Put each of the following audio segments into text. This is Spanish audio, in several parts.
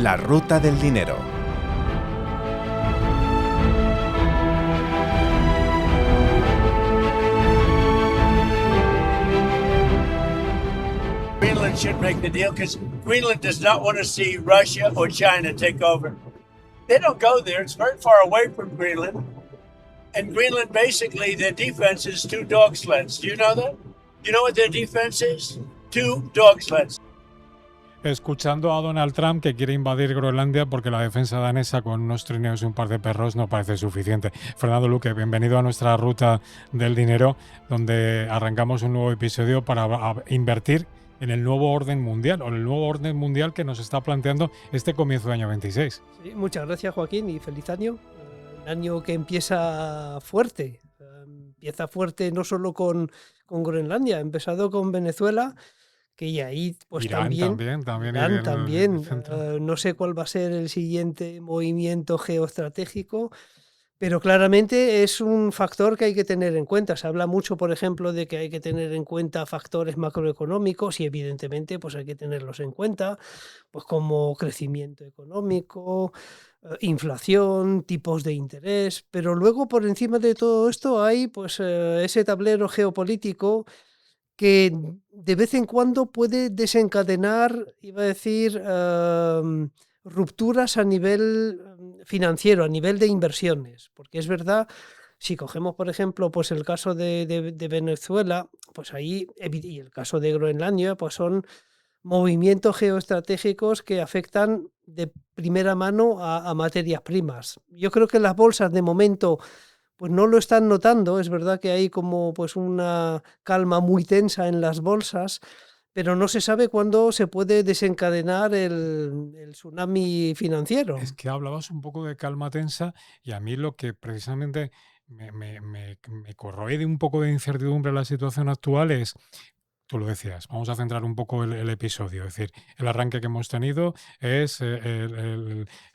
La ruta del dinero. Greenland should make the deal because Greenland does not want to see Russia or China take over. They don't go there. It's very far away from Greenland. And Greenland, basically, their defense is 2 dog sleds. Do you know that? You know what their defense is? 2 dog sleds. Escuchando a Donald Trump que quiere invadir Groenlandia porque la defensa danesa con unos trineos y un par de perros no parece suficiente. Fernando Luque, bienvenido a nuestra ruta del dinero, donde arrancamos un nuevo episodio para invertir en el nuevo orden mundial, o en el nuevo orden mundial que nos está planteando este comienzo de año 26. Sí, muchas gracias, Joaquín, y feliz año. Un año que empieza fuerte. Empieza fuerte no solo con Groenlandia, ha empezado con Venezuela, que y ahí pues Irán también. Irán también. No sé cuál va a ser el siguiente movimiento geoestratégico, pero claramente es un factor que hay que tener en cuenta. Se habla mucho, por ejemplo, de que hay que tener en cuenta factores macroeconómicos y evidentemente pues hay que tenerlos en cuenta, pues como crecimiento económico, inflación, tipos de interés, pero luego por encima de todo esto hay pues ese tablero geopolítico que de vez en cuando puede desencadenar, iba a decir, rupturas a nivel financiero, a nivel de inversiones, porque es verdad, si cogemos por ejemplo pues el caso de Venezuela, pues ahí, y el caso de Groenlandia, pues son movimientos geoestratégicos que afectan de primera mano a materias primas. Yo creo que las bolsas de momento pues no lo están notando. Es verdad que hay como pues una calma muy tensa en las bolsas, pero no se sabe cuándo se puede desencadenar el tsunami financiero. Es que hablabas un poco de calma tensa y a mí lo que precisamente me corroe de un poco de incertidumbre la situación actual es, tú lo decías, vamos a centrar un poco el episodio. Es decir, el arranque que hemos tenido es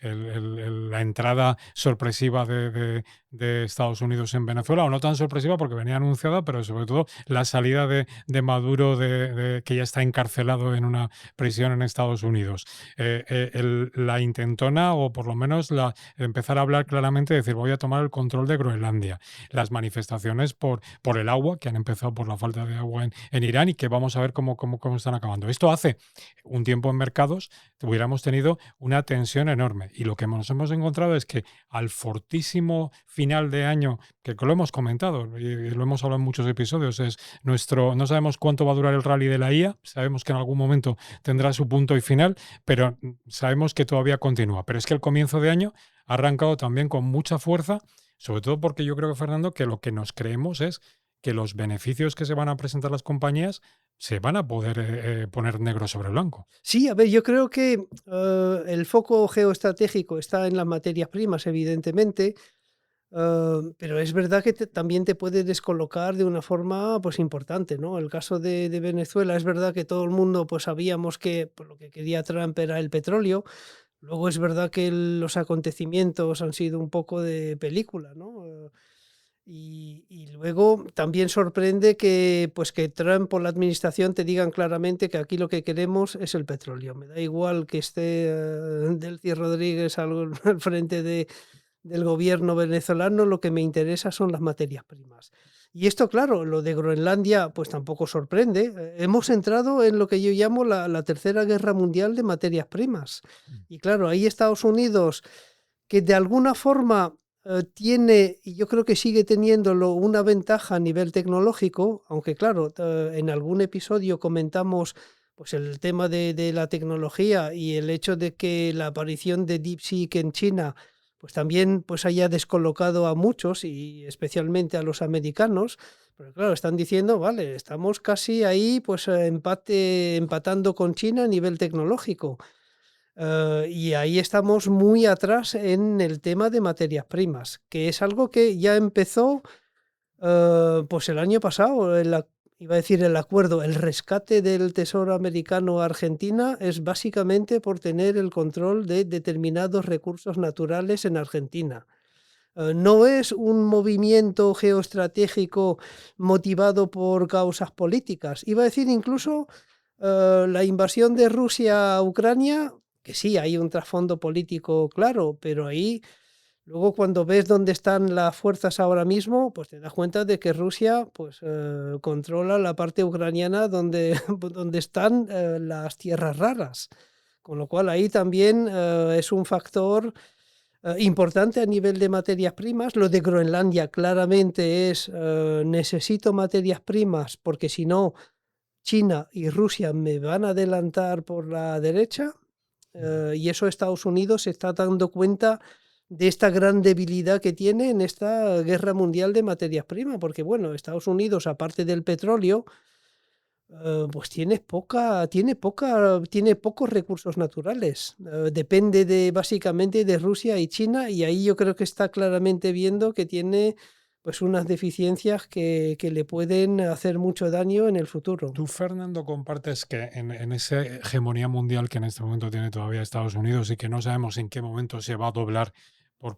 la entrada sorpresiva de Estados Unidos en Venezuela, o no tan sorpresiva porque venía anunciada, pero sobre todo la salida de Maduro, que ya está encarcelado en una prisión en Estados Unidos. La intentona, o por lo menos empezar a hablar claramente, decir, voy a tomar el control de Groenlandia. Las manifestaciones por el agua, que han empezado por la falta de agua en Irán, y que vamos a ver cómo están acabando. Esto hace un tiempo en mercados hubiéramos tenido una tensión enorme, y lo que nos hemos encontrado es que al fortísimo final de año, que lo hemos comentado y lo hemos hablado en muchos episodios, es no sabemos cuánto va a durar el rally de la IA, sabemos que en algún momento tendrá su punto y final, pero sabemos que todavía continúa. Pero es que el comienzo de año ha arrancado también con mucha fuerza, sobre todo porque yo creo, Fernando, que lo que nos creemos es que los beneficios que se van a presentar las compañías se van a poder poner negro sobre blanco. Sí, a ver, yo creo que el foco geoestratégico está en las materias primas, evidentemente, pero es verdad que también te puede descolocar de una forma pues importante, ¿no? El caso de Venezuela, es verdad que todo el mundo pues sabíamos que pues, lo que quería Trump era el petróleo. Luego es verdad que los acontecimientos han sido un poco de película, ¿no? Y luego también sorprende que Trump o la administración te digan claramente que aquí lo que queremos es el petróleo. Me da igual que esté Delcy Rodríguez al frente del gobierno venezolano, lo que me interesa son las materias primas. Y esto, claro, lo de Groenlandia pues tampoco sorprende. Hemos entrado en lo que yo llamo la tercera guerra mundial de materias primas. Y claro, ahí Estados Unidos, que de alguna forma tiene, y yo creo que sigue teniéndolo, una ventaja a nivel tecnológico, aunque claro, en algún episodio comentamos pues el tema de la tecnología y el hecho de que la aparición de DeepSeek en China pues también pues haya descolocado a muchos y especialmente a los americanos. Pero claro, están diciendo, vale, estamos casi ahí pues empatando con China a nivel tecnológico. Y ahí estamos muy atrás en el tema de materias primas, que es algo que ya empezó pues el año pasado. Iba a decir el acuerdo, el rescate del Tesoro americano a Argentina es básicamente por tener el control de determinados recursos naturales en Argentina. No es un movimiento geoestratégico motivado por causas políticas. Iba a decir incluso la invasión de Rusia a Ucrania que sí, hay un trasfondo político claro, pero ahí luego cuando ves dónde están las fuerzas ahora mismo, pues te das cuenta de que Rusia pues controla la parte ucraniana donde, donde están las tierras raras. Con lo cual ahí también es un factor importante a nivel de materias primas. Lo de Groenlandia claramente es necesito materias primas porque si no China y Rusia me van a adelantar por la derecha. Y eso Estados Unidos se está dando cuenta de esta gran debilidad que tiene en esta guerra mundial de materias primas, porque bueno, Estados Unidos, aparte del petróleo, pues tiene pocos recursos naturales. Depende básicamente de Rusia y China, y ahí yo creo que está claramente viendo que tiene pues unas deficiencias que le pueden hacer mucho daño en el futuro. Tú, Fernando, compartes que en esa hegemonía mundial que en este momento tiene todavía Estados Unidos y que no sabemos en qué momento se va a doblar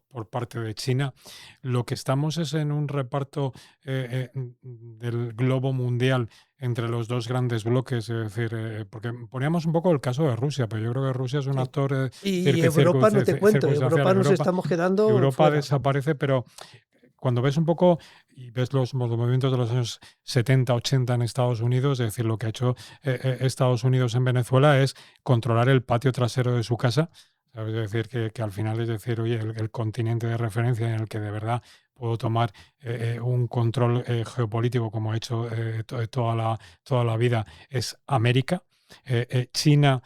por parte de China, lo que estamos es en un reparto del globo mundial entre los dos grandes bloques, es decir, porque poníamos un poco el caso de Rusia, pero yo creo que Rusia es un Sí. actor Y Europa, no te cuento, circunstancial. Europa nos estamos quedando Europa fuera. desaparece, pero cuando ves un poco y ves los movimientos de los años 70, 80 en Estados Unidos, es decir, lo que ha hecho Estados Unidos en Venezuela es controlar el patio trasero de su casa, ¿sabes? Es decir, que al final es decir, oye, el continente de referencia en el que de verdad puedo tomar un control geopolítico como ha hecho toda la vida es América. China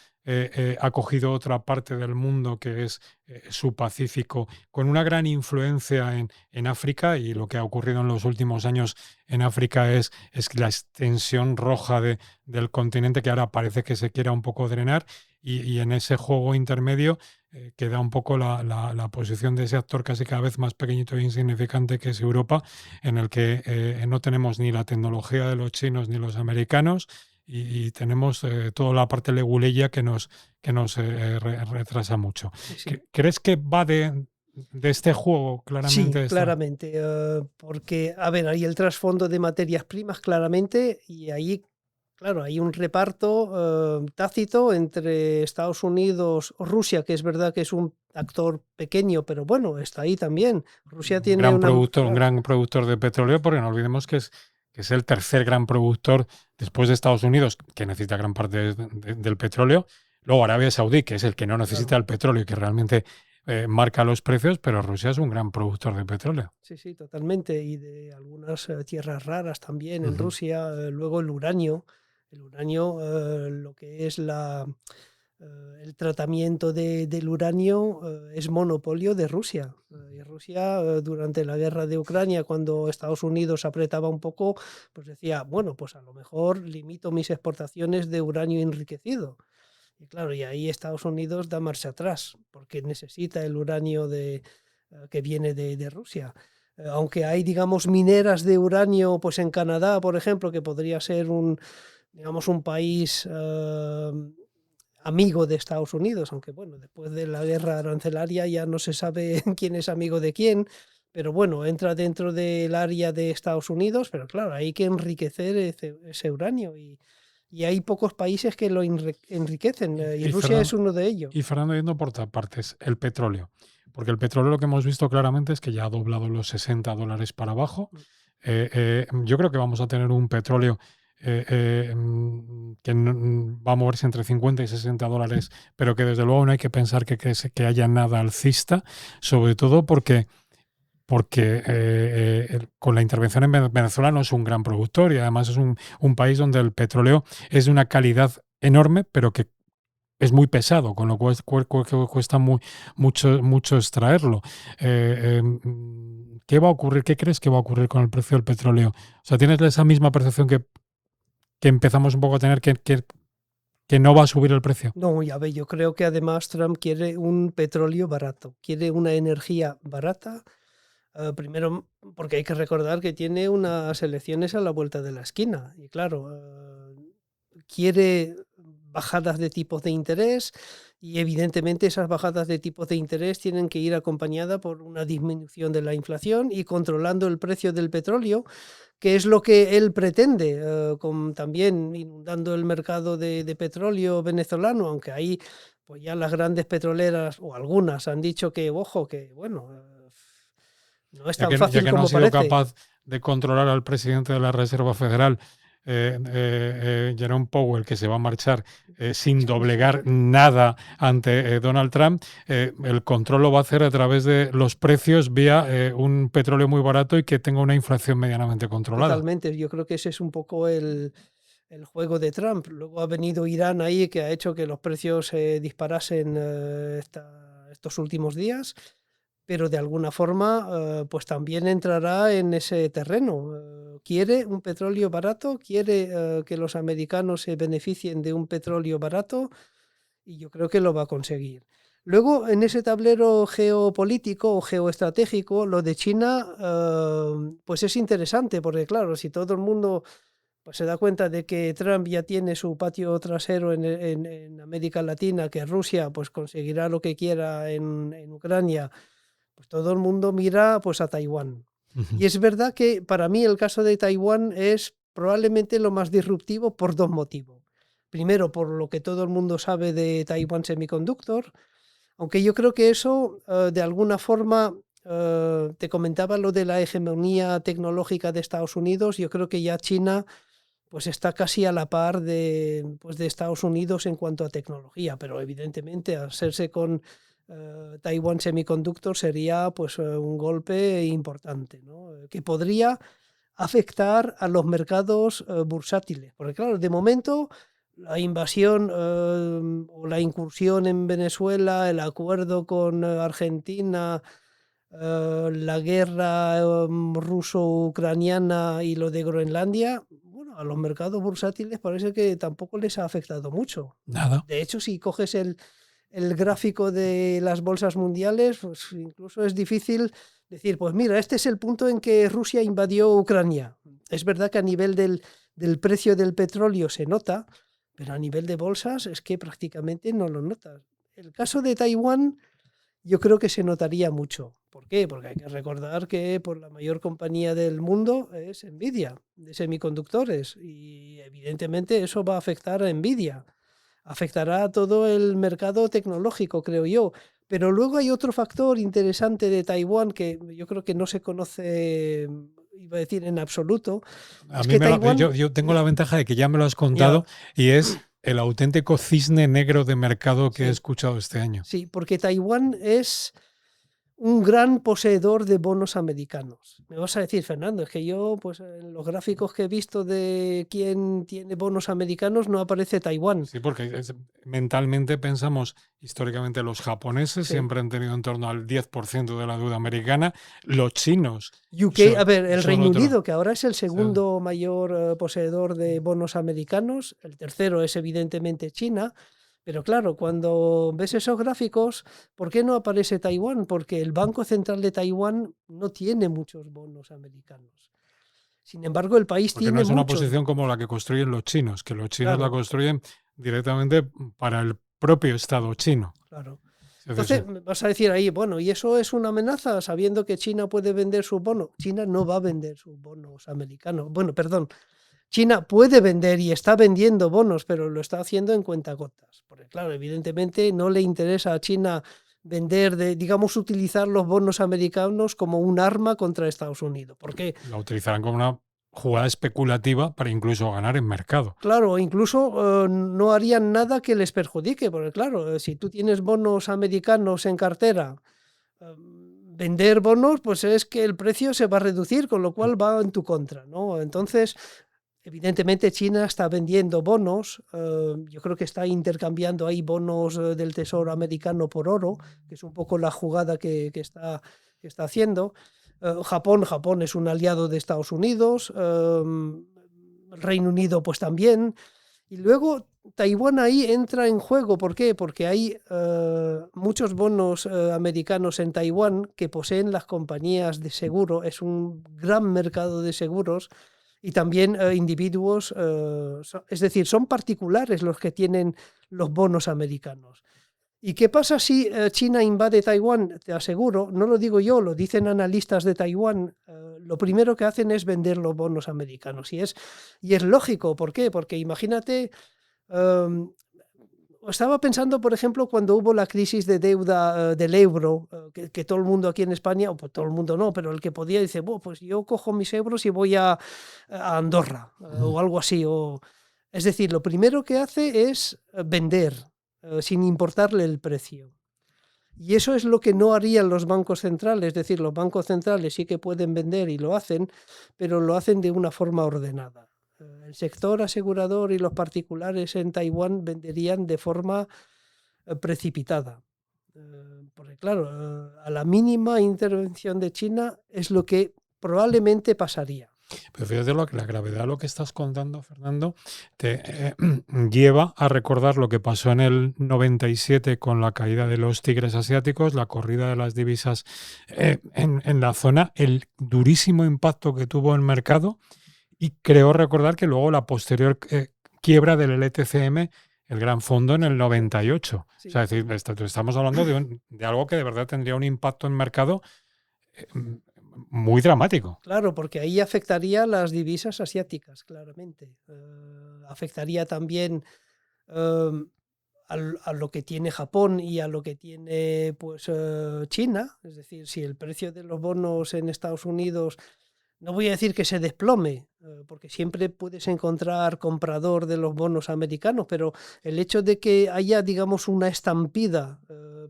ha cogido otra parte del mundo que es su Pacífico, con una gran influencia en África, y lo que ha ocurrido en los últimos años en África es la extensión roja del continente que ahora parece que se quiera un poco drenar, y en ese juego intermedio queda un poco la posición de ese actor casi cada vez más pequeñito e insignificante que es Europa, en el que no tenemos ni la tecnología de los chinos ni los americanos, y tenemos toda la parte leguleya que nos retrasa mucho. Sí, sí. ¿Crees que va de este juego Sí, claramente claramente, porque, a ver, hay el trasfondo de materias primas claramente y ahí, claro, hay un reparto tácito entre Estados Unidos, Rusia, que es verdad que es un actor pequeño, pero bueno, está ahí también. Rusia tiene un claro, gran productor de petróleo? Porque no olvidemos que es el tercer gran productor después de Estados Unidos, que necesita gran parte del petróleo. Luego Arabia Saudí, que es el que no necesita claro. el petróleo y que realmente marca los precios, pero Rusia es un gran productor de petróleo. Sí, sí, totalmente. Y de algunas tierras raras también en Ujú. Rusia. Luego el uranio, lo que es el tratamiento del uranio es monopolio de Rusia. Y Rusia, durante la guerra de Ucrania, cuando Estados Unidos apretaba un poco, pues decía, bueno, pues a lo mejor limito mis exportaciones de uranio enriquecido. Y claro, y ahí Estados Unidos da marcha atrás, porque necesita el uranio que viene de Rusia. Aunque hay, digamos, mineras de uranio, pues en Canadá, por ejemplo, que podría ser digamos, un país amigo de Estados Unidos, aunque bueno, después de la guerra arancelaria ya no se sabe quién es amigo de quién, pero bueno, entra dentro del área de Estados Unidos, pero claro, hay que enriquecer ese uranio y hay pocos países que lo enriquecen y Rusia es uno de ellos. Y Fernando, yendo por partes, el petróleo. Porque el petróleo lo que hemos visto claramente es que ya ha doblado los $60 para abajo. Yo creo que vamos a tener un petróleo que va a moverse entre 50 y $60, pero que desde luego no hay que pensar que haya nada alcista, sobre todo porque con la intervención en Venezuela no es un gran productor, y además es un país donde el petróleo es de una calidad enorme, pero que es muy pesado, con lo cual cuesta mucho extraerlo. ¿Qué va a ocurrir? ¿Qué crees que va a ocurrir con el precio del petróleo? O sea, ¿tienes esa misma percepción que empezamos un poco a tener, que no va a subir el precio? No, ya ve, yo creo que además Trump quiere un petróleo barato, quiere una energía barata. Primero, porque hay que recordar que tiene unas elecciones a la vuelta de la esquina. Y claro, quiere bajadas de tipos de interés Y evidentemente esas bajadas de tipos de interés tienen que ir acompañadas por una disminución de la inflación y controlando el precio del petróleo, que es lo que él pretende, también inundando el mercado de petróleo venezolano, aunque ahí pues ya las grandes petroleras o algunas han dicho que, ojo, que bueno, no es tan Ya fácil que no ha como sido parece. capaz de controlar al presidente de la Reserva Federal, Jerome Powell, que se va a marchar sin doblegar nada ante Donald Trump, el control lo va a hacer a través de los precios vía un petróleo muy barato y que tenga una inflación medianamente controlada. Totalmente, yo creo que ese es un poco el juego de Trump. Luego ha venido Irán ahí, que ha hecho que los precios se disparasen estos últimos días, pero de alguna forma pues también entrará en ese terreno. Quiere un petróleo barato, quiere que los americanos se beneficien de un petróleo barato y yo creo que lo va a conseguir. Luego, en ese tablero geopolítico o geoestratégico, lo de China pues es interesante, porque claro, si todo el mundo pues se da cuenta de que Trump ya tiene su patio trasero en América Latina, que Rusia pues conseguirá lo que quiera en Ucrania, pues todo el mundo mira pues a Taiwán. Y es verdad que para mí el caso de Taiwán es probablemente lo más disruptivo por dos motivos. Primero, por lo que todo el mundo sabe de Taiwan Semiconductor, aunque yo creo que eso de alguna forma, te comentaba lo de la hegemonía tecnológica de Estados Unidos, yo creo que ya China pues está casi a la par pues de Estados Unidos en cuanto a tecnología, pero evidentemente al hacerse con Taiwan Semiconductor sería pues un golpe importante, ¿no? Que podría afectar a los mercados bursátiles, porque claro, de momento la invasión o la incursión en Venezuela, el acuerdo con Argentina, la guerra ruso-ucraniana y lo de Groenlandia, bueno, a los mercados bursátiles parece que tampoco les ha afectado mucho. Nada. De hecho, si coges el gráfico de las bolsas mundiales, pues incluso es difícil decir, pues mira, este es el punto en que Rusia invadió Ucrania. Es verdad que a nivel del precio del petróleo se nota, pero a nivel de bolsas es que prácticamente no lo notas. El caso de Taiwán yo creo que se notaría mucho. ¿Por qué? Porque hay que recordar que por la mayor compañía del mundo es Nvidia, de semiconductores, y evidentemente eso va a afectar a Nvidia. Afectará a todo el mercado tecnológico, creo yo. Pero luego hay otro factor interesante de Taiwán que yo creo que no se conoce, iba a decir, en absoluto. A Es mí que Taiwán, yo tengo la ventaja de que ya me lo has contado y es el auténtico cisne negro de mercado que he sí, escuchado este año. sí, porque Taiwán es un gran poseedor de bonos americanos. Me vas a decir, Fernando, es que yo, pues en los gráficos que he visto de quién tiene bonos americanos no aparece Taiwán. Sí, porque mentalmente pensamos, históricamente los japoneses Sí. siempre han tenido en torno al 10% de la deuda americana, los chinos UK, a ver, el son Reino otro. Unido, que ahora es el segundo mayor poseedor de bonos americanos, el tercero es evidentemente China, pero claro, cuando ves esos gráficos, ¿por qué no aparece Taiwán? Porque el Banco Central de Taiwán no tiene muchos bonos americanos. Sin embargo, el país Porque no tiene es una muchos. posición como la que construyen los chinos, que los chinos la Claro, construyen directamente para el propio Estado chino. claro. Es decir, Entonces vas a decir ahí, bueno, ¿y eso es una amenaza sabiendo que China puede vender sus bonos? China no va a vender sus bonos americanos. Bueno, perdón, China puede vender y está vendiendo bonos, pero lo está haciendo en cuentagotas. Porque claro, evidentemente no le interesa a China vender, digamos, utilizar los bonos americanos como un arma contra Estados Unidos. ¿Por qué? la utilizarán como una jugada especulativa para incluso ganar en mercado. Claro, incluso no harían nada que les perjudique, porque claro, si tú tienes bonos americanos en cartera, vender bonos, pues es que el precio se va a reducir, con lo cual va en tu contra, ¿no? Entonces, evidentemente China está vendiendo bonos, yo creo que está intercambiando ahí bonos del Tesoro americano por oro, que es un poco la jugada que está haciendo. Japón es un aliado de Estados Unidos, Reino Unido pues también, y luego Taiwán ahí entra en juego. ¿Por qué? Porque hay muchos bonos americanos en Taiwán que poseen las compañías de seguro, es un gran mercado de seguros, y también individuos, es decir, son particulares los que tienen los bonos americanos. ¿Y qué pasa si China invade Taiwán? Te aseguro, no lo digo yo, lo dicen analistas de Taiwán, lo primero que hacen es vender los bonos americanos. Y es lógico, ¿por qué? Porque imagínate, em, estaba pensando, por ejemplo, cuando hubo la crisis de deuda del euro, que todo el mundo aquí en España, o pues todo el mundo no, pero el que podía dice, "Buah, pues yo cojo mis euros y voy a Andorra o algo así. Es decir, lo primero que hace es vender sin importarle el precio. Y eso es lo que no harían los bancos centrales, es decir, los bancos centrales sí que pueden vender y lo hacen, pero lo hacen de una forma ordenada. El sector asegurador y los particulares en Taiwán venderían de forma precipitada. Porque claro, a la mínima intervención de China es lo que probablemente pasaría. Pero fíjate la gravedad de lo que estás contando, Fernando, te lleva a recordar lo que pasó en el 97 con la caída de los tigres asiáticos, la corrida de las divisas en la zona, el durísimo impacto que tuvo en el mercado y creo recordar que luego la posterior quiebra del LTCM, el gran fondo, en el 98. Sí. O sea, es decir, estamos hablando de algo que de verdad tendría un impacto en el mercado muy dramático. Claro, porque ahí afectaría las divisas asiáticas, claramente. Afectaría también a lo que tiene Japón y a lo que tiene pues China. Es decir, si el precio de los bonos en Estados Unidos, no voy a decir que se desplome, porque siempre puedes encontrar comprador de los bonos americanos, pero el hecho de que haya, digamos, una estampida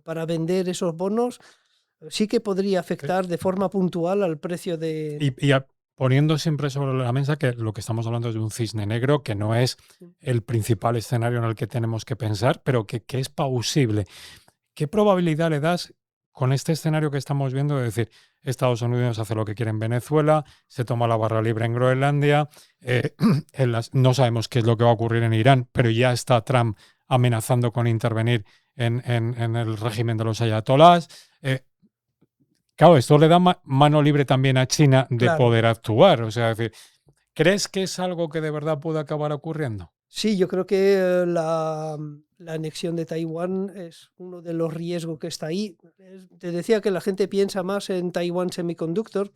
para vender esos bonos, sí que podría afectar de forma puntual al precio de... Poniendo siempre sobre la mesa que lo que estamos hablando es de un cisne negro, que no es el principal escenario en el que tenemos que pensar, pero que es plausible. ¿Qué probabilidad le das con este escenario que estamos viendo de decir Estados Unidos hace lo que quiere en Venezuela, se toma la barra libre en Groenlandia, no sabemos qué es lo que va a ocurrir en Irán, pero ya está Trump amenazando con intervenir en el régimen de los ayatolás? Claro, esto le da mano libre también a China de Claro. poder actuar. O sea, es decir, ¿crees que es algo que de verdad puede acabar ocurriendo? Sí, yo creo que la anexión de Taiwán es uno de los riesgos que está ahí. Te decía que la gente piensa más en Taiwan Semiconductor,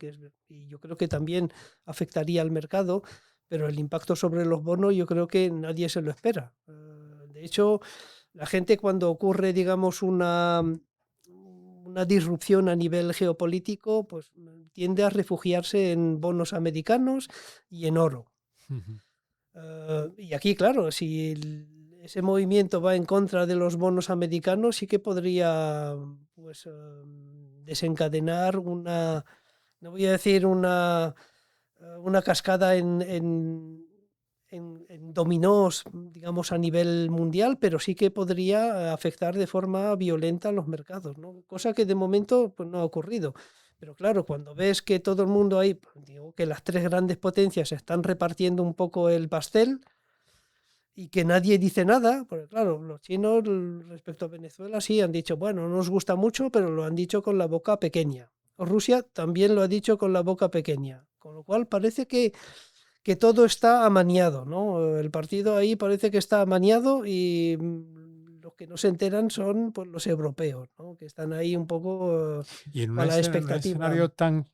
y yo creo que también afectaría al mercado, pero el impacto sobre los bonos yo creo que nadie se lo espera. De hecho, la gente cuando ocurre, digamos, una disrupción a nivel geopolítico, pues tiende a refugiarse en bonos americanos y en oro. Y aquí, claro, si ese movimiento va en contra de los bonos americanos, sí que podría pues, desencadenar una, no voy a decir una cascada en dominós, digamos, a nivel mundial, pero sí que podría afectar de forma violenta a los mercados, ¿no? Cosa que de momento pues, no ha ocurrido. Pero claro, cuando ves que todo el mundo ahí, digo, que las tres grandes potencias están repartiendo un poco el pastel y que nadie dice nada, porque claro, los chinos respecto a Venezuela sí han dicho, bueno, no nos gusta mucho, pero lo han dicho con la boca pequeña. O Rusia también lo ha dicho con la boca pequeña, con lo cual parece que todo está amañado, ¿no? El partido ahí parece que está amañado y los que no se enteran son pues, los europeos, ¿no? Que están ahí un poco Y en a la un expectativa. escenario tan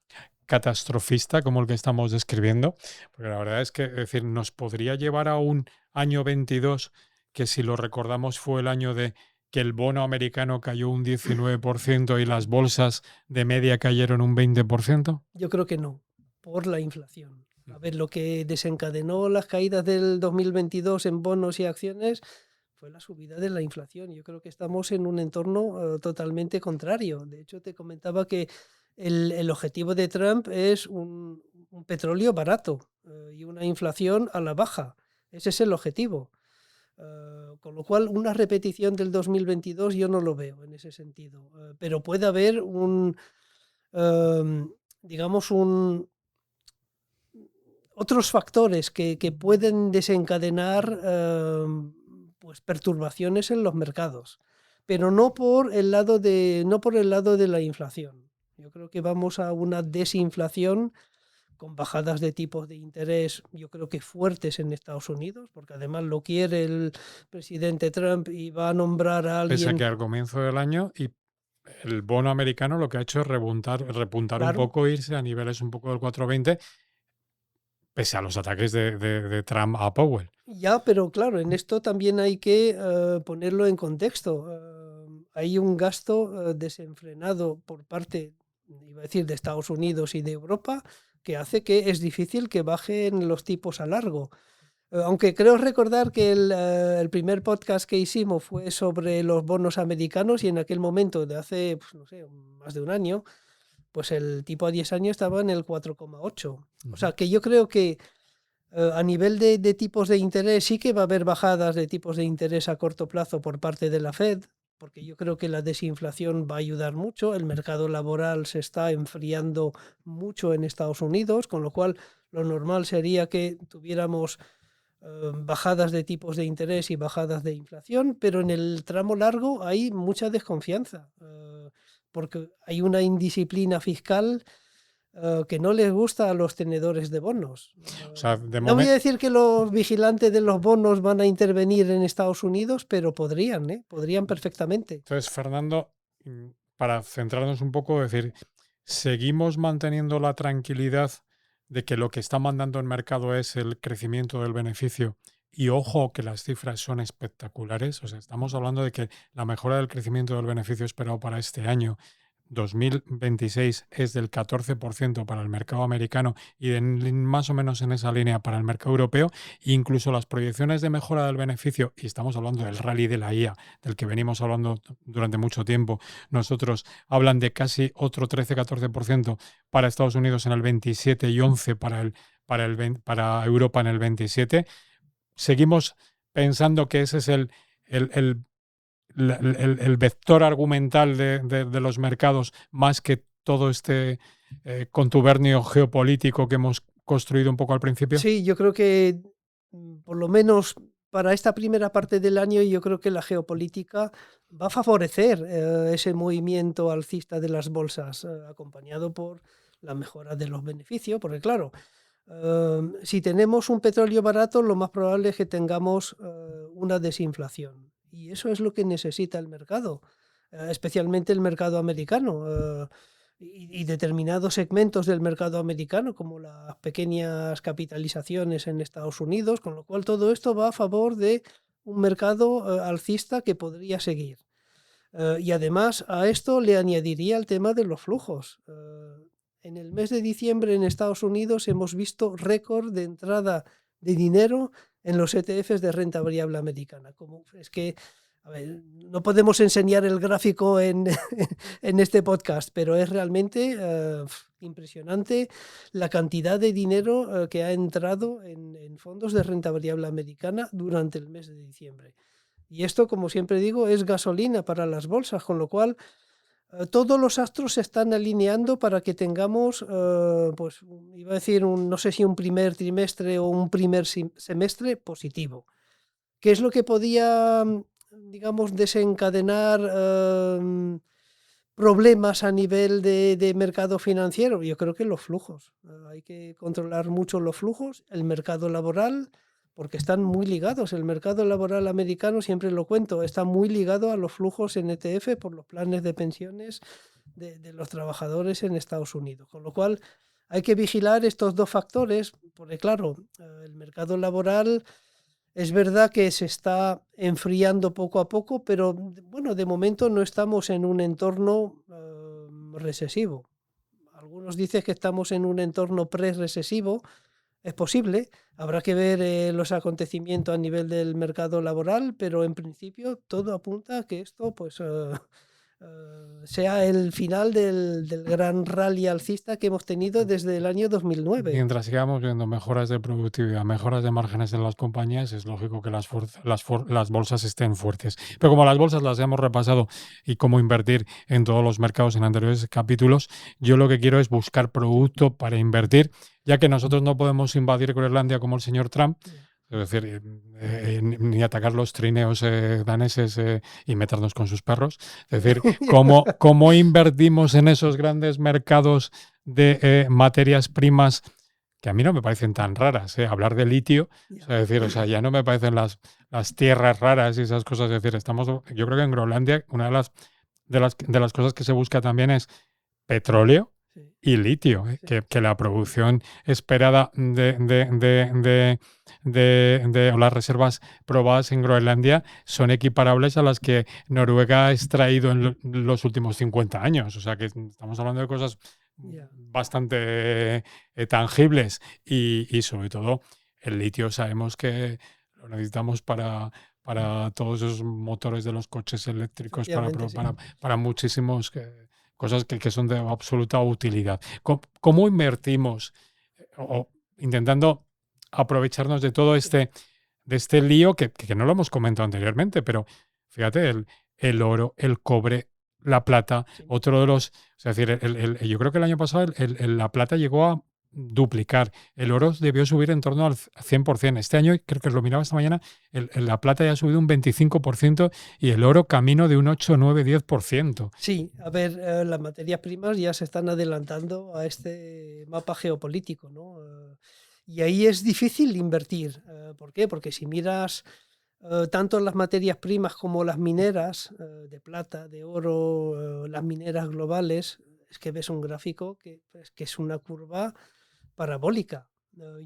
catastrofista como el que estamos describiendo, porque la verdad es que decir, nos podría llevar a un año 22 que si lo recordamos fue el año de que el bono americano cayó un 19% y las bolsas de media cayeron un 20%. Yo creo que no, por la inflación. A ver, lo que desencadenó las caídas del 2022 en bonos y acciones fue la subida de la inflación. Yo creo que estamos en un entorno totalmente contrario. De hecho, te comentaba que el objetivo de Trump es un petróleo barato y una inflación a la baja. Ese es el objetivo. Con lo cual, una repetición del 2022 yo no lo veo en ese sentido. Pero puede haber digamos, otros factores que pueden desencadenar pues perturbaciones en los mercados, pero no por el lado de la inflación. Yo creo que vamos a una desinflación con bajadas de tipos de interés, yo creo que fuertes en Estados Unidos, porque además lo quiere el presidente Trump y va a nombrar a Pese a alguien, que al comienzo del año y el bono americano lo que ha hecho es repuntar un claro. poco, irse a niveles un poco del 4,20, pese a los ataques de Trump a Powell. Ya, pero claro, en esto también hay que ponerlo en contexto. Hay un gasto desenfrenado por parte, iba a decir, de Estados Unidos y de Europa, que hace que es difícil que bajen los tipos a largo. Aunque creo recordar que el primer podcast que hicimos fue sobre los bonos americanos y en aquel momento, de hace, pues, no sé, más de un año, pues el tipo a 10 años estaba en el 4,8. O sea, que yo creo que a nivel de tipos de interés sí que va a haber bajadas de tipos de interés a corto plazo por parte de la Fed, porque yo creo que la desinflación va a ayudar mucho. El mercado laboral se está enfriando mucho en Estados Unidos, con lo cual lo normal sería que tuviéramos bajadas de tipos de interés y bajadas de inflación, pero en el tramo largo hay mucha desconfianza, porque hay una indisciplina fiscal que no les gusta a los tenedores de bonos. O sea, de No voy a momento, decir que los vigilantes de los bonos van a intervenir en Estados Unidos, pero podrían, ¿eh? Podrían perfectamente. entonces, Fernando, para centrarnos un poco, decir, seguimos manteniendo la tranquilidad de que lo que está mandando el mercado es el crecimiento del beneficio. Y ojo que las cifras son espectaculares. O sea, estamos hablando de que la mejora del crecimiento del beneficio esperado para este año 2026 es del 14% para el mercado americano y más o menos en esa línea para el mercado europeo. Incluso las proyecciones de mejora del beneficio, y estamos hablando del rally de la IA, del que venimos hablando durante mucho tiempo, nosotros hablan de casi otro 13-14% para Estados Unidos en el 27 y 11 para Europa en el 27. Seguimos pensando que ese es el el vector argumental de los mercados más que todo este contubernio geopolítico que hemos construido un poco al principio? Sí, yo creo que por lo menos para esta primera parte del año yo creo que la geopolítica va a favorecer ese movimiento alcista de las bolsas, acompañado por la mejora de los beneficios, porque claro, si tenemos un petróleo barato, lo más probable es que tengamos una desinflación. Y eso es lo que necesita el mercado, especialmente el mercado americano. Y determinados segmentos del mercado americano, como las pequeñas capitalizaciones en Estados Unidos, con lo cual todo esto va a favor de un mercado alcista que podría seguir. Y además a esto le añadiría el tema de los flujos. En el mes de diciembre en Estados Unidos hemos visto récord de entrada de dinero en los ETFs de renta variable americana. Es que, a ver, no podemos enseñar el gráfico en este podcast, pero es realmente impresionante la cantidad de dinero que ha entrado en fondos de renta variable americana durante el mes de diciembre. Y esto, como siempre digo, es gasolina para las bolsas, con lo cual todos los astros se están alineando para que tengamos, pues iba a decir, no sé si un primer trimestre o un primer semestre positivo. ¿Qué es lo que podía, digamos, desencadenar problemas a nivel de mercado financiero? Yo creo que los flujos. Hay que controlar mucho los flujos, el mercado laboral, porque están muy ligados. El mercado laboral americano, siempre lo cuento, está muy ligado a los flujos en ETF por los planes de pensiones de los trabajadores en Estados Unidos. Con lo cual hay que vigilar estos dos factores, porque claro, el mercado laboral es verdad que se está enfriando poco a poco, pero bueno, de momento no estamos en un entorno recesivo. Algunos dicen que estamos en un entorno pre-recesivo. Es posible, habrá que ver los acontecimientos a nivel del mercado laboral, pero en principio todo apunta a que esto pues, sea el final del gran rally alcista que hemos tenido desde el año 2009. Mientras sigamos viendo mejoras de productividad, mejoras de márgenes en las compañías, es lógico que las bolsas estén fuertes. Pero como las bolsas las hemos repasado y cómo invertir en todos los mercados en anteriores capítulos, yo lo que quiero es buscar producto para invertir, ya que nosotros no podemos invadir Groenlandia como el señor Trump. Es decir, ni atacar los trineos daneses y meternos con sus perros. Es decir, ¿cómo invertimos en esos grandes mercados de materias primas que a mí no me parecen tan raras, ¿eh? Hablar de litio, o sea, decir, o sea, ya no me parecen las tierras raras y esas cosas. Es decir, yo creo que en Groenlandia una de las cosas que se busca también es petróleo Sí, y litio, sí. que la producción esperada o las reservas probadas en Groenlandia son equiparables a las que Noruega ha extraído en los últimos 50 años. O sea que estamos hablando de cosas Ya. bastante tangibles y sobre todo el litio sabemos que lo necesitamos para todos esos motores de los coches eléctricos, Efectivamente, sí. para muchísimos cosas que son de absoluta utilidad. ¿Cómo invertimos o intentando aprovecharnos de todo de este lío que no lo hemos comentado anteriormente, pero fíjate, el oro, el cobre, la plata, Sí. otro de los, es decir, yo creo que el año pasado la plata llegó a duplicar, el oro debió subir en torno al 100%. Este año, creo que lo miraba esta mañana, la plata ya ha subido un 25% y el oro camino de un 8, 9, 10%. Sí, a ver, las materias primas ya se están adelantando a este mapa geopolítico, ¿no? Y ahí es difícil invertir. ¿Por qué? Porque si miras tanto las materias primas como las mineras, de plata, de oro, las mineras globales, es que ves un gráfico que es una curva parabólica.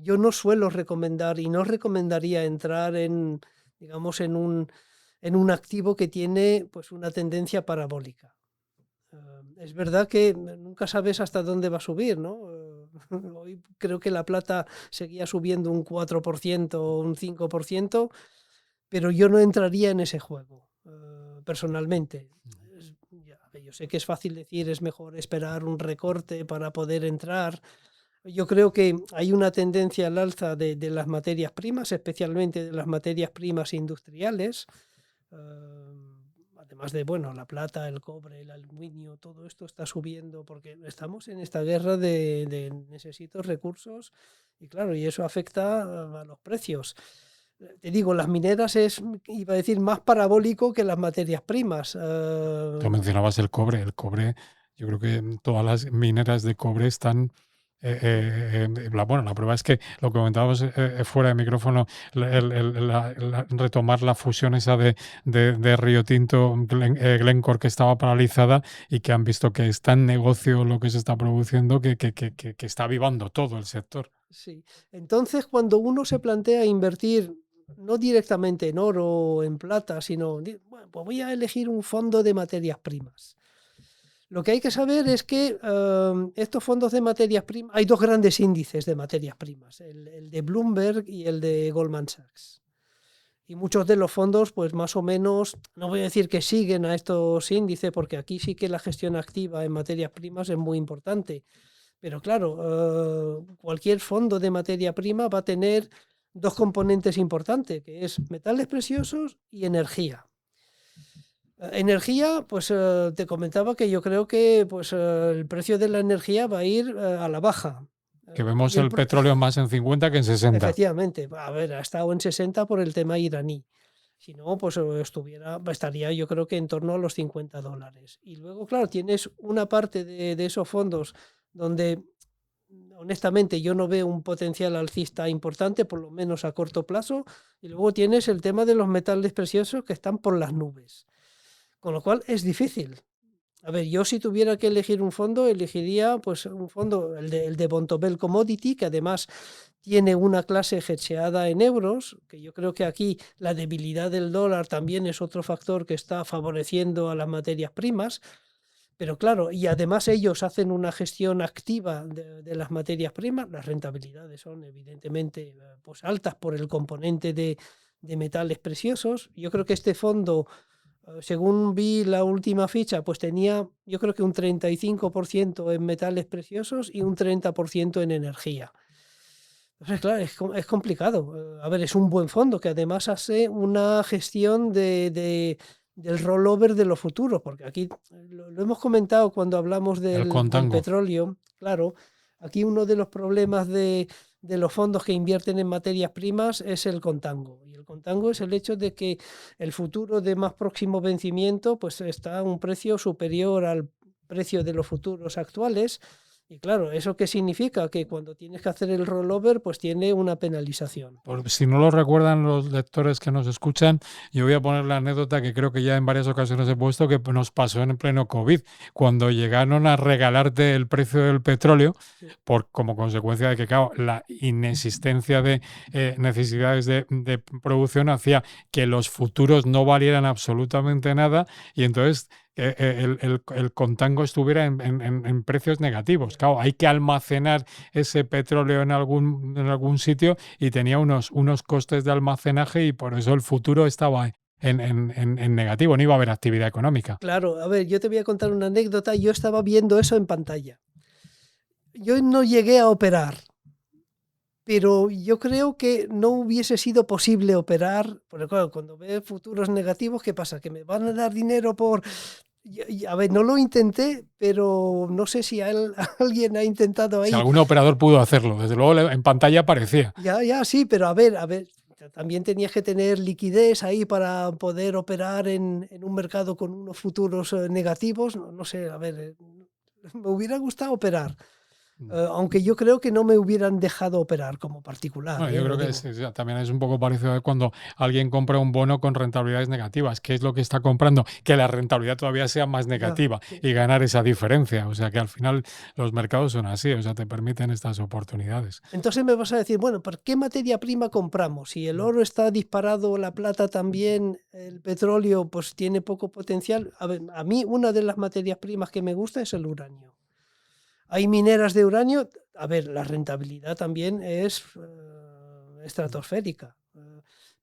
Yo no suelo recomendar y no recomendaría entrar en, digamos, en un activo que tiene pues una tendencia parabólica. Es verdad que nunca sabes hasta dónde va a subir, ¿no? Hoy creo que la plata seguía subiendo un 4% o un 5%, pero yo no entraría en ese juego, personalmente. Yo sé que es fácil decir, es mejor esperar un recorte para poder entrar. Yo creo que hay una tendencia al alza de las materias primas, especialmente de las materias primas industriales. Además de, bueno, la plata, el cobre, el aluminio, todo esto está subiendo porque estamos en esta guerra de necesito recursos y claro, y eso afecta a los precios. Te digo, las mineras iba a decir, más parabólico que las materias primas. Tú mencionabas el cobre. El cobre, yo creo que todas las mineras de cobre están. Bueno, la prueba es que lo que comentábamos fuera de micrófono, retomar la fusión esa de Río Tinto, Glencore, que estaba paralizada y que han visto que es tan negocio lo que se está produciendo que está avivando todo el sector. Sí. Entonces, cuando uno se plantea invertir no directamente en oro o en plata, sino, bueno, pues voy a elegir un fondo de materias primas. Lo que hay que saber es que estos fondos de materias primas, hay dos grandes índices de materias primas, el de Bloomberg y el de Goldman Sachs. Y muchos de los fondos, pues más o menos, no voy a decir que siguen a estos índices, porque aquí sí que la gestión activa en materias primas es muy importante. Pero claro, cualquier fondo de materia prima va a tener dos componentes importantes, que es metales preciosos y energía. Energía, pues te comentaba que yo creo que pues, el precio de la energía va a ir a la baja. Que vemos Y el petróleo más en 50 que en 60. Efectivamente, a ver, ha estado en 60 por el tema iraní. Si no, pues estaría yo creo que en torno a los $50. Y luego, claro, tienes una parte de esos fondos donde honestamente yo no veo un potencial alcista importante, por lo menos a corto plazo, y luego tienes el tema de los metales preciosos que están por las nubes. Con lo cual es difícil. A ver, yo si tuviera que elegir un fondo, elegiría pues un fondo, el de Bontobel Commodity, que además tiene una clase hedgeada en euros, que yo creo que aquí la debilidad del dólar también es otro factor que está favoreciendo a las materias primas. Pero claro, y además ellos hacen una gestión activa de las materias primas, las rentabilidades son evidentemente pues altas por el componente de metales preciosos. Yo creo que este fondo, según vi la última ficha, pues tenía yo creo que un 35% en metales preciosos y un 30% en energía. Entonces, claro, es complicado. A ver, es un buen fondo que además hace una gestión del rollover de los futuros, porque aquí lo hemos comentado cuando hablamos El del contango. petróleo. Claro, aquí uno de los problemas de los fondos que invierten en materias primas es el contango. Y el contango es el hecho de que el futuro de más próximo vencimiento pues está a un precio superior al precio de los futuros actuales. Y claro, ¿eso qué significa? Que cuando tienes que hacer el rollover, pues tiene una penalización. Por si no lo recuerdan los lectores que nos escuchan, yo voy a poner la anécdota que creo que ya en varias ocasiones he puesto, que nos pasó en pleno COVID, cuando llegaron a regalarte el precio del petróleo, Sí. como consecuencia de que, claro, la inexistencia de necesidades de producción hacía que los futuros no valieran absolutamente nada, y entonces el contango estuviera en precios negativos. Claro, hay que almacenar ese petróleo en algún sitio y tenía unos costes de almacenaje, y por eso el futuro estaba en negativo, no iba a haber actividad económica. Claro, a ver, yo te voy a contar una anécdota. Yo estaba viendo eso en pantalla. Yo no llegué a operar, pero yo creo que no hubiese sido posible operar, porque claro, cuando ves futuros negativos, ¿qué pasa? ¿Que me van a dar dinero por...? A ver, no lo intenté, pero no sé si alguien ha intentado Si ahí. algún operador pudo hacerlo, desde luego en pantalla aparecía. Ya, sí, pero a ver, también tenías que tener liquidez ahí para poder operar en un mercado con unos futuros negativos. No sé, a ver, me hubiera gustado operar, aunque yo creo que no me hubieran dejado operar como particular. Bueno, yo Lo creo que digo. también es un poco parecido a cuando alguien compra un bono con rentabilidades negativas. ¿Qué es lo que está comprando? Que la rentabilidad todavía sea más Ya, negativa sí. y ganar esa diferencia. O sea que al final los mercados son así, o sea, te permiten estas oportunidades. Entonces me vas a decir, bueno, ¿por qué materia prima compramos? Si el oro está disparado, la plata también, el petróleo pues tiene poco potencial. A ver, a mí una de las materias primas que me gusta es el uranio. Hay mineras de uranio, a ver, la rentabilidad también es estratosférica.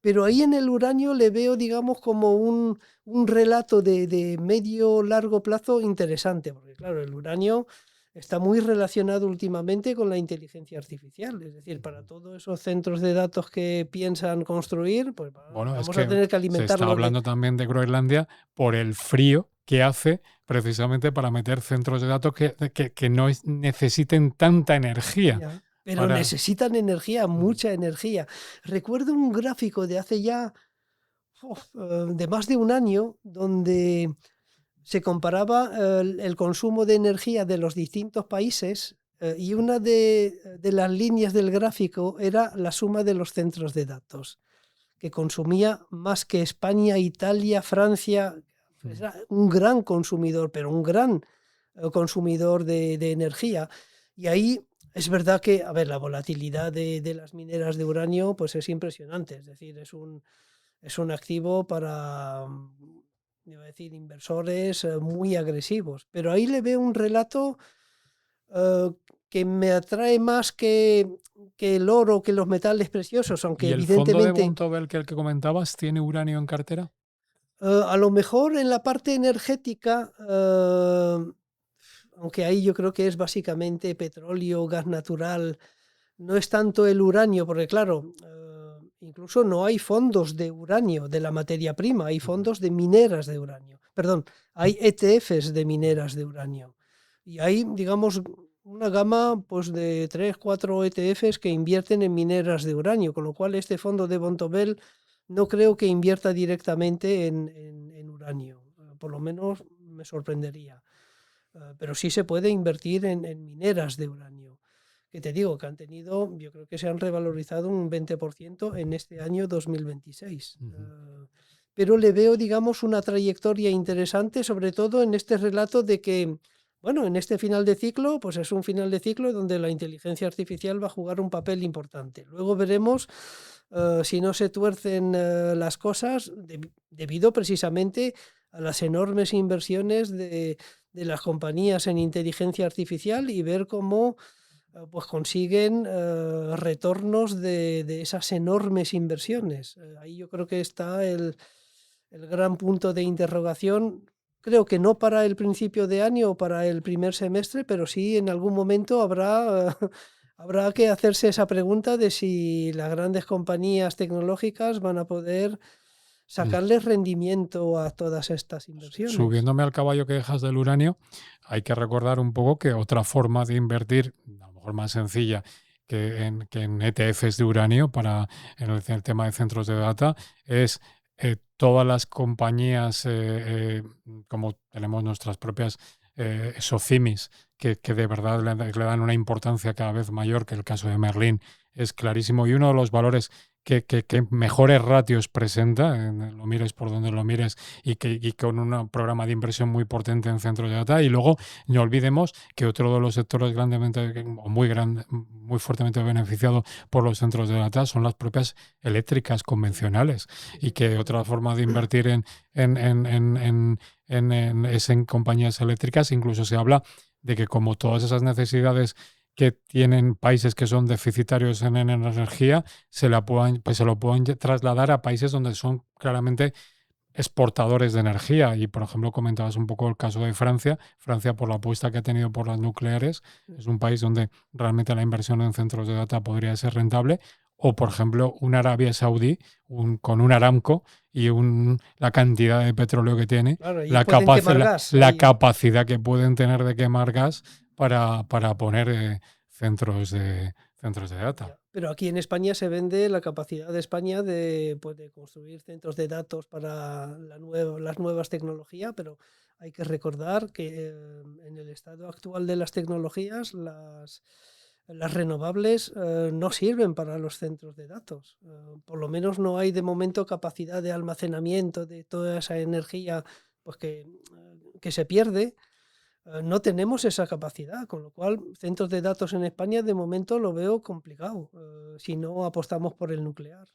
Pero ahí en el uranio le veo, digamos, como un relato de medio largo plazo interesante, porque claro, el uranio está muy relacionado últimamente con la inteligencia artificial, es decir, para todos esos centros de datos que piensan construir, pues Bueno, es vamos a que tener que se está alimentarlos de... hablando también de Groenlandia por el frío que hace precisamente para meter centros de datos que no necesiten tanta energía. Ya, pero necesitan energía, mucha energía. Recuerdo un gráfico de hace ya de más de un año donde se comparaba el consumo de energía de los distintos países y una de las líneas del gráfico era la suma de los centros de datos, que consumía más que España, Italia, Francia. Era un gran consumidor, pero un gran consumidor de energía. Y ahí es verdad que, a ver, la volatilidad de las mineras de uranio pues es impresionante. Es decir, es un activo para, iba a decir, inversores muy agresivos. Pero ahí le veo un relato eh, que me atrae más que el oro, que los metales preciosos, aunque ¿Y el fondo de evidentemente... Bontobel que el que comentabas tiene uranio en cartera? A lo mejor en la parte energética, aunque ahí yo creo que es básicamente petróleo, gas natural, no es tanto el uranio, porque claro, incluso no hay fondos de uranio, de la materia prima, hay fondos de mineras de uranio. Perdón, hay ETFs de mineras de uranio. Y hay, digamos, una gama pues, de 3, 4 ETFs que invierten en mineras de uranio, con lo cual este fondo de Bontobel no creo que invierta directamente en uranio. Por lo menos me sorprendería. Pero sí se puede invertir en mineras de uranio. Que te digo que han tenido, yo creo que se han revalorizado un 20% en este año 2026. Pero le veo, digamos, una trayectoria interesante, sobre todo en este relato de que, bueno, en este final de ciclo, pues es un final de ciclo donde la inteligencia artificial va a jugar un papel importante. Luego veremos si no se tuercen las cosas debido precisamente a las enormes inversiones de las compañías en inteligencia artificial y ver cómo pues consiguen retornos de esas enormes inversiones. Ahí yo creo que está el gran punto de interrogación. Creo que no para el principio de año o para el primer semestre, pero sí en algún momento habrá que hacerse esa pregunta de si las grandes compañías tecnológicas van a poder sacarles rendimiento a todas estas inversiones. Subiéndome al caballo que dejas del uranio, hay que recordar un poco que otra forma de invertir, a lo mejor más sencilla que en ETFs de uranio en el tema de centros de data, es todas las compañías, como tenemos nuestras propias SOCIMIs, que de verdad le dan una importancia cada vez mayor, que el caso de Merlin es clarísimo. Y uno de los valores que mejores ratios presenta, lo mires por donde lo mires, y con un programa de inversión muy potente en centros de data. Y luego no olvidemos que otro de los sectores muy fuertemente beneficiado por los centros de data son las propias eléctricas convencionales, y que otra forma de invertir es en compañías eléctricas. Incluso se habla de que, como todas esas necesidades que tienen países que son deficitarios en energía, se lo puedan trasladar a países donde son claramente exportadores de energía. Y, por ejemplo, comentabas un poco el caso de Francia. Francia, por la apuesta que ha tenido por las nucleares, es un país donde realmente la inversión en centros de data podría ser rentable. O, por ejemplo, una Arabia Saudí con un Aramco y la cantidad de petróleo que tiene, Claro, y la pueden quemar gas ahí. capacidad que pueden tener de quemar gas para poner centros de data. Ya, pero aquí en España se vende la capacidad de España de construir centros de datos para las nuevas tecnologías, pero hay que recordar que en el estado actual de las tecnologías, las renovables no sirven para los centros de datos. Por lo menos no hay de momento capacidad de almacenamiento de toda esa energía, pues que se pierde. No tenemos esa capacidad, con lo cual centros de datos en España de momento lo veo complicado, si no apostamos por el nuclear.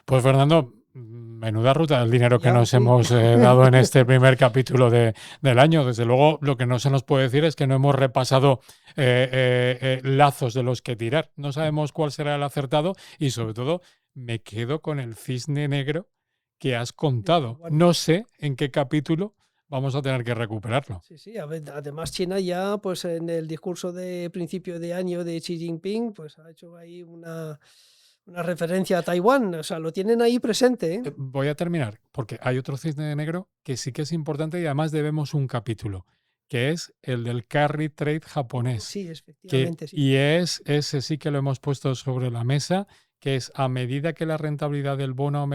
Pues, Fernando, menuda ruta del dinero que Ya, nos sí. hemos dado en este primer capítulo del año. Desde luego, lo que no se nos puede decir es que no hemos repasado lazos de los que tirar. No sabemos cuál será el acertado, y, sobre todo, me quedo con el cisne negro que has contado. Bueno. No sé en qué capítulo vamos a tener que recuperarlo. Sí, además China ya, pues en el discurso de principio de año de Xi Jinping, pues ha hecho ahí una referencia a Taiwán, o sea, lo tienen ahí presente, ¿eh? Voy a terminar, porque hay otro cisne negro que sí que es importante, y además debemos un capítulo, que es el del carry trade japonés. Sí, efectivamente, sí. Y ese sí que lo hemos puesto sobre la mesa, que es, a medida que la rentabilidad del bono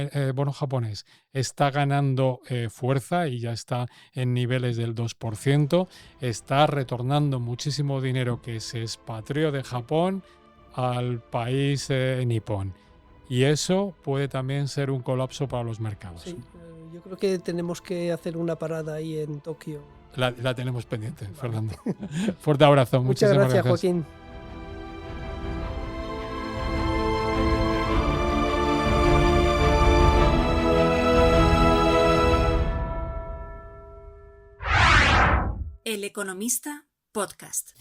japonés está ganando fuerza y ya está en niveles del 2%, está retornando muchísimo dinero que se expatrió de Japón al país nipón. Y eso puede también ser un colapso para los mercados. Sí, yo creo que tenemos que hacer una parada ahí en Tokio. La tenemos pendiente, vale. Fernando. Fuerte abrazo. Muchas gracias, Joaquín. El Economista Podcast.